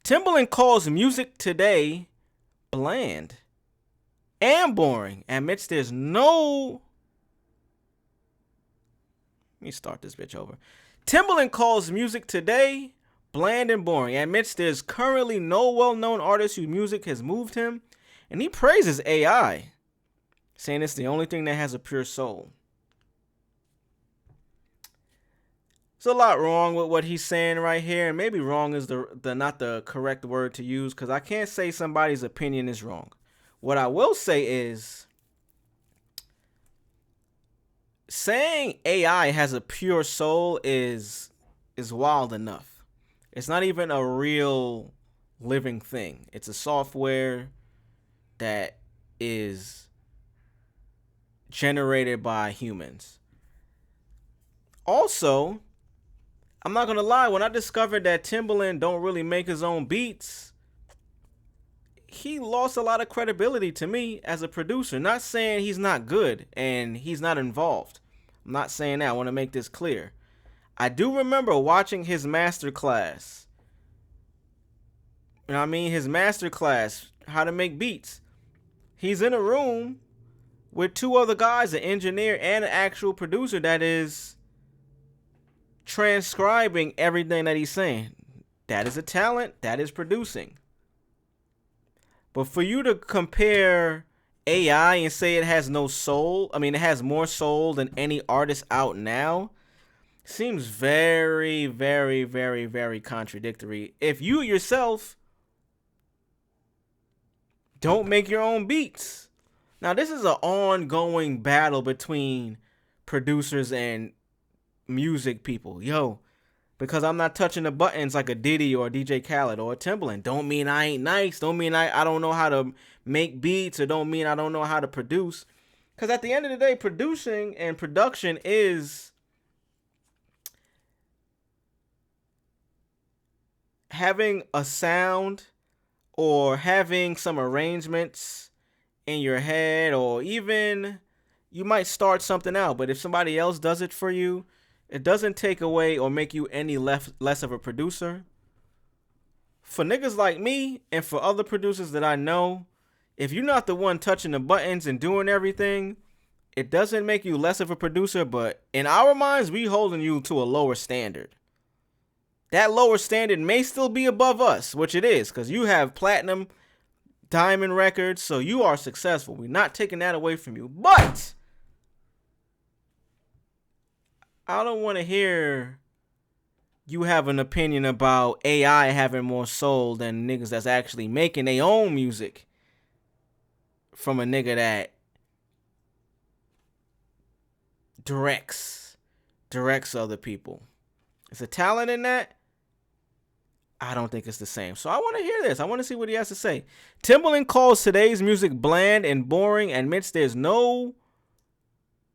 Timbaland calls music today bland and boring. Admits there's no... Let me start this bitch over. Timbaland calls music today bland and boring. Admits there's currently no well-known artist whose music has moved him. And he praises AI, saying it's the only thing that has a pure soul. There's a lot wrong with what he's saying right here, and maybe wrong is the not the correct word to use, because I can't say somebody's opinion is wrong. What I will say is, saying AI has a pure soul is wild enough. It's not even a real living thing. It's a software that is generated by humans. Also, I'm not gonna lie, when I discovered that Timbaland don't really make his own beats, he lost a lot of credibility to me as a producer. Not saying he's not good and he's not involved. I'm not saying that. I want to make this clear. I do remember watching his masterclass. You know what I mean? His masterclass, how to make beats. He's in a room with two other guys, an engineer and an actual producer that is transcribing everything that he's saying. That is a talent. That is producing. But for you to compare AI and say it has no soul, I mean, it has more soul than any artist out now, seems very, very, very, very contradictory. If you yourself don't make your own beats. Now, this is an ongoing battle between producers and music people. Yo, because I'm not touching the buttons like a Diddy or a DJ Khaled or a Timbaland, don't mean I ain't nice. Don't mean I don't know how to make beats, or don't mean I don't know how to produce. Because at the end of the day, producing and production is having a sound or having some arrangements in your head, or even you might start something out, but if somebody else does it for you, it doesn't take away or make you any less of a producer. For niggas like me and for other producers that I know, if you're not the one touching the buttons and doing everything, it doesn't make you less of a producer, but in our minds, we holding you to a lower standard. That lower standard may still be above us, which it is, because you have platinum, diamond records, so you are successful. We're not taking that away from you, but I don't want to hear you have an opinion about AI having more soul than niggas that's actually making their own music from a nigga that directs other people. Is a talent in that? I don't think it's the same. So I want to hear this. I want to see what he has to say. Timbaland calls today's music bland and boring, and admits there's no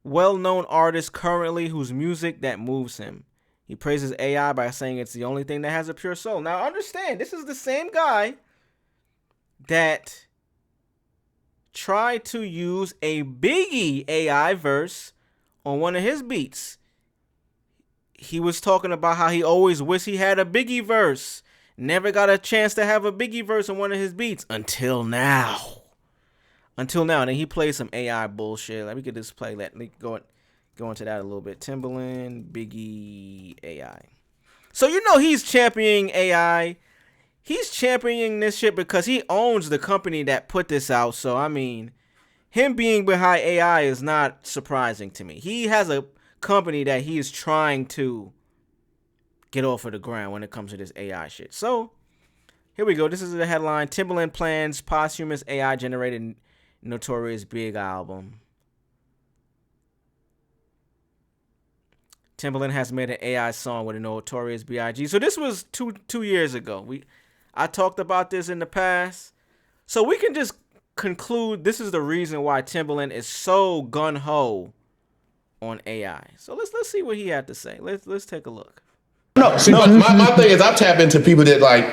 well-known artist currently whose music that moves him. He praises AI by saying it's the only thing that has a pure soul. Now understand, this is the same guy that tried to use a Biggie AI verse on one of his beats. He was talking about how he always wished he had a Biggie verse. Never got a chance to have a Biggie verse on one of his beats until now. Until now. And then he played some AI bullshit. Let me get this play. Let me go into that a little bit. Timbaland, Biggie, AI. So you know he's championing AI. He's championing this shit because he owns the company that put this out. So, I mean, him being behind AI is not surprising to me. He has a company that he is trying to get off of the ground when it comes to this AI shit. So, here we go. This is the headline. Timbaland plans posthumous AI-generated Notorious Big album. Timbaland has made an AI song with a Notorious B.I.G. So this was two years ago. I talked about this in the past. So we can just conclude this is the reason why Timbaland is so gun-ho on AI. So let's see what he had to say. Let's take a look. No, see, my thing is I tap into people that like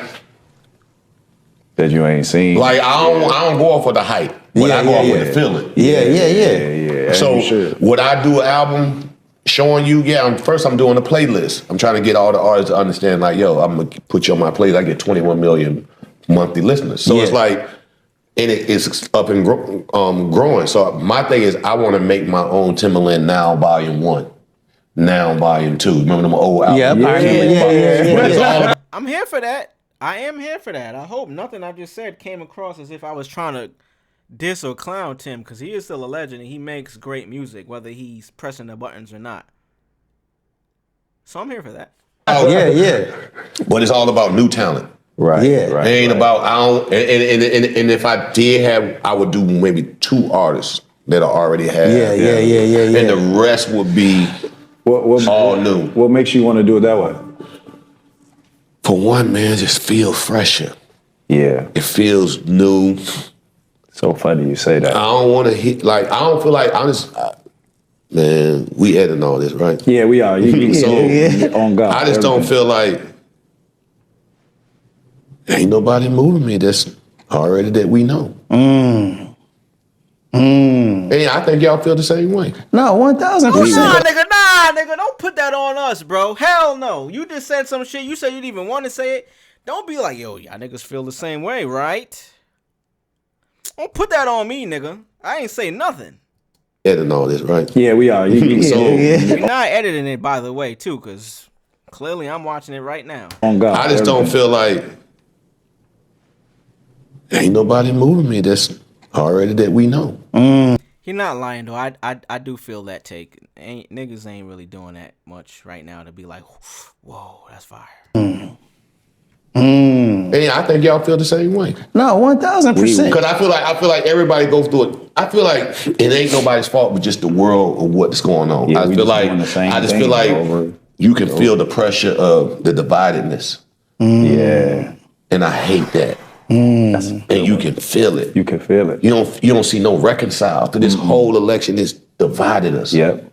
that you ain't seen. Like I don't go off with the hype, but I go off with the feeling. Yeah. So would I do an album showing you, first I'm doing a playlist. I'm trying to get all the artists to understand, like, yo, I'm gonna put you on my playlist. I get 21 million monthly listeners. So it's like, and it's up and growing. So my thing is, I want to make my own Timbaland Now Volume 1, Now Volume 2. Remember them old albums? Yeah. But it's all about I'm here for that. I am here for that. I hope nothing I just said came across as if I was trying to diss or clown Tim, because he is still a legend and he makes great music, whether he's pressing the buttons or not. So I'm here for that. But it's all about new talent. Right. Yeah. Right. It ain't right. about, I don't, and if I did have, I would do maybe 2 artists that I already have. Yeah. And the rest would be all new. What makes you want to do it that way? For one, man, just feel fresher. Yeah. It feels new. So funny you say that. I don't want to hit, like, I don't feel like, man, we editing all this, right? Yeah, we are. On God. I just don't feel like ain't nobody moving me that's already that we know. And I think y'all feel the same way. No, 1,000%. Nah, nigga, don't put that on us, bro. Hell no. You just said some shit. You said you didn't even want to say it. Don't be like, yo, y'all niggas feel the same way, right? Don't put that on me, nigga. I ain't say nothing. Editing all this, right? Yeah, we are. You're not editing it, by the way, too, because clearly I'm watching it right now. On God. I just don't feel like ain't nobody moving me that's already that we know. You're not lying, though. I do feel that take. Niggas ain't really doing that much right now to be like, whoa, that's fire. And I think y'all feel the same way. No, 1,000%. Because I feel like everybody goes through it. I feel like it ain't nobody's fault but just the world of what's going on. Yeah, I we feel just like doing the same I just thing feel like over you can feel the pressure of the dividedness. Yeah. And I hate that. And you can feel it. You can feel it. You don't see no reconcile to this whole election. It's divided us. Yep.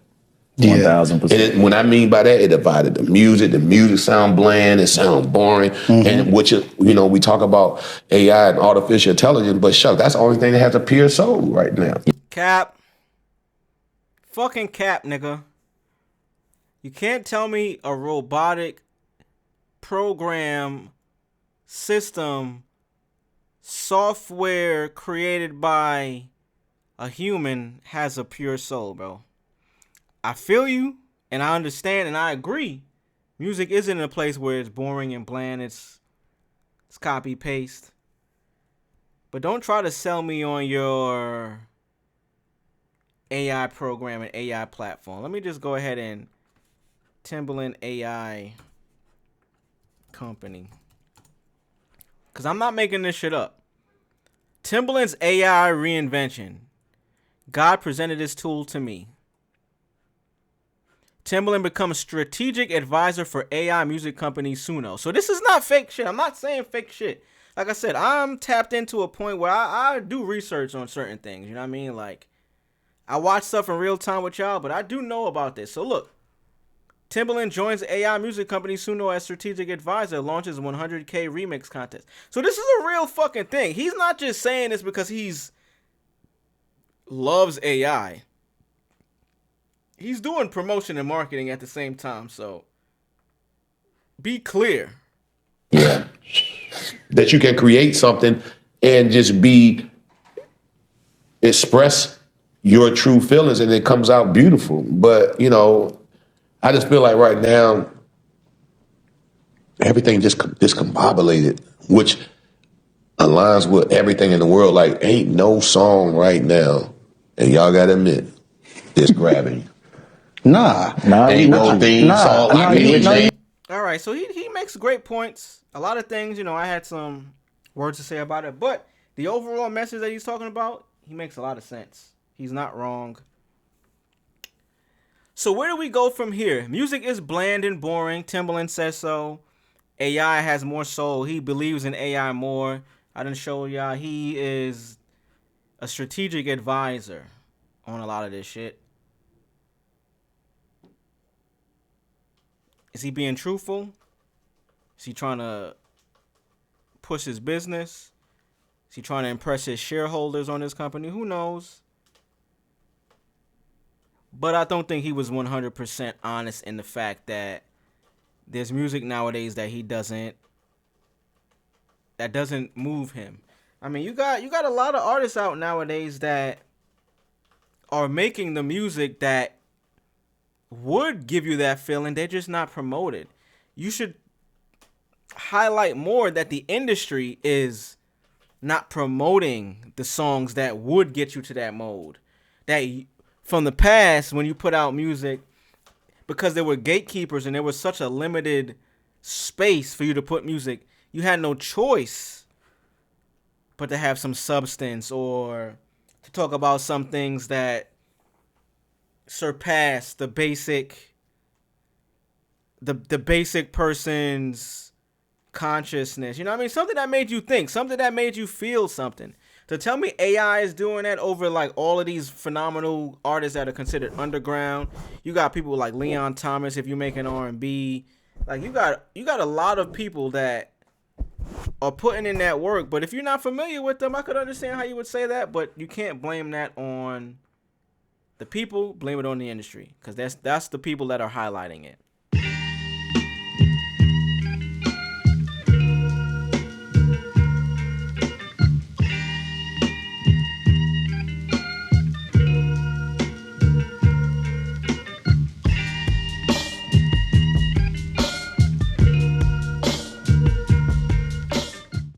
1,000%. And when I mean by that, it divided the music. The music sound bland. It sound boring. And which we talk about AI and artificial intelligence, but shucks, that's the only thing that has a pure soul right now. Cap. Fucking cap, nigga. You can't tell me a robotic program system software created by a human has a pure soul, bro. I feel you, and I understand, and I agree. Music isn't a place where it's boring and bland. It's copy paste. But don't try to sell me on your AI program and AI platform. Let me just go ahead and Timbaland AI company. Because I'm not making this shit up. Timbaland's AI reinvention. God presented this tool to me. Timbaland becomes strategic advisor for AI music company Suno. So this is not fake shit. I'm not saying fake shit. Like I said, I'm tapped into a point where I do research on certain things. You know what I mean? Like, I watch stuff in real time with y'all, but I do know about this. So look, Timbaland joins AI music company Suno as strategic advisor, launches 100K remix contest. So this is a real fucking thing. He's not just saying this because he's loves AI. He's doing promotion and marketing at the same time, so be clear. Yeah. That you can create something and just express your true feelings and it comes out beautiful. But, I just feel like right now, everything just discombobulated, which aligns with everything in the world. Like, ain't no song right now, and y'all gotta admit, it's grabbing you. Nah. Ain't no theme song. All right, so he makes great points. A lot of things, I had some words to say about it, but the overall message that he's talking about, he makes a lot of sense. He's not wrong. So where do we go from here? Music is bland and boring. Timbaland says so. AI has more soul. He believes in AI more. I didn't show y'all. He is a strategic advisor on a lot of this shit. Is he being truthful? Is he trying to push his business? Is he trying to impress his shareholders on his company? Who knows? But I don't think he was 100% honest in the fact that there's music nowadays that doesn't move him. I mean, you got a lot of artists out nowadays that are making the music that would give you that feeling. They're just not promoted. You should highlight more that the industry is not promoting the songs that would get you to that mode. That from the past, when you put out music, because there were gatekeepers and there was such a limited space for you to put music, you had no choice but to have some substance or to talk about some things that surpass the basic person's consciousness. You know what I mean? Something that made you think, something that made you feel something. To tell me AI is doing that over like all of these phenomenal artists that are considered underground. You got people like Leon Thomas if you're making R&B. Like you got a lot of people that are putting in that work, but if you're not familiar with them, I could understand how you would say that, but you can't blame that on the people, blame it on the industry, because that's the people that are highlighting it.